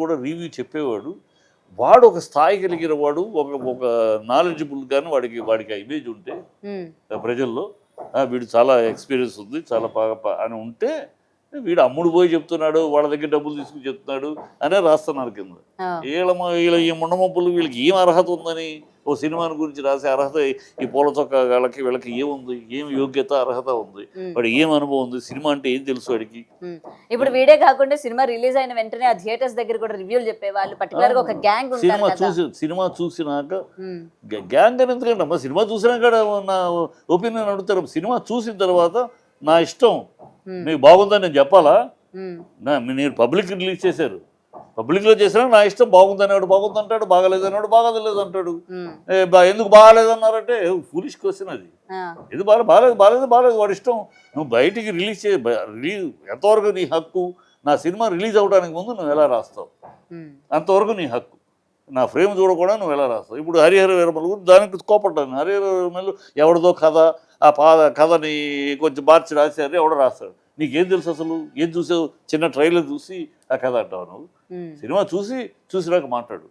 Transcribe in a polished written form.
కూడా రివ్యూ చెప్పేవాడు. వాడు ఒక స్థాయి కలిగిన వాడు, ఒక నాలెడ్జబుల్ గాను వాడికి ఆ ఇమేజ్ ఉంటే ప్రజల్లో వీడు చాలా ఎక్స్పీరియన్స్ ఉంది, చాలా బాగా అని ఉంటే, వీడు అమ్ముడు పోయి చెప్తున్నాడు, వాళ్ళ దగ్గర డబ్బులు తీసుకుని చెప్తున్నాడు అనే రాస్తున్నారు కింద. వీళ్ళ ఈ ముండమప్పులు వీళ్ళకి ఏం అర్హత ఉందని ఓ సినిమాని గురించి రాసే అర్హత ఈ పూల చొక్కా వాళ్ళకి వీళ్ళకి ఏముంది, ఏం యోగ్యత అర్హత ఉంది, వాడు ఏం అనుభవం ఉంది, సినిమా అంటే ఏం తెలుసు వాడికి. ఇప్పుడు వీడే కాకుండా సినిమా రిలీజ్ అయిన వెంటనే ఆ థియేటర్స్ దగ్గర కూడా రివ్యూలు చెప్పేవాళ్ళు, పర్టికులర్ గా ఒక గ్యాంగ్ సినిమా చూసినాక గ్యాంగ్ అని ఎందుకంటే అమ్మా, సినిమా చూసినాక నా ఒపీనియన్ అడుగుతారు. సినిమా చూసిన తర్వాత నా ఇష్టం, మీకు బాగుందని నేను చెప్పాలా? నేను పబ్లిక్ రిలీజ్ చేశారు, పబ్లిక్లో చేసినా నా ఇష్టం, బాగుందనేవాడు బాగుంది అంటాడు, బాగాలేదనేవాడు బాగాలేదు అంటాడు. ఎందుకు బాగాలేదన్నారంటే ఫూలిష్ క్వశ్చన్ అది. ఇది బాగాలేదు వాడి ఇష్టం. నువ్వు బయటికి రిలీజ్ ఎంతవరకు నీ హక్కు. నా సినిమా రిలీజ్ అవడానికి ముందు నువ్వు ఎలా రాస్తావు, అంతవరకు నీ హక్కు. నా ఫ్రేమ్ చూడకుండా నువ్వు ఎలా రాస్తావు. ఇప్పుడు హరిహర వీరమల గురించి దానికి కోపడ్డాను. హరిహర వీరమలు ఎవరిదో కథ, ఆ కథని కొంచెం మార్చి రాశారు, ఎవడో రాస్తాడు. నీకేం తెలుసు అసలు? ఏం చూసావు? చిన్న ట్రైలర్ చూసి ఆ కథ అంటావు నువ్వు. సినిమా చూసినాక మాట్లాడు.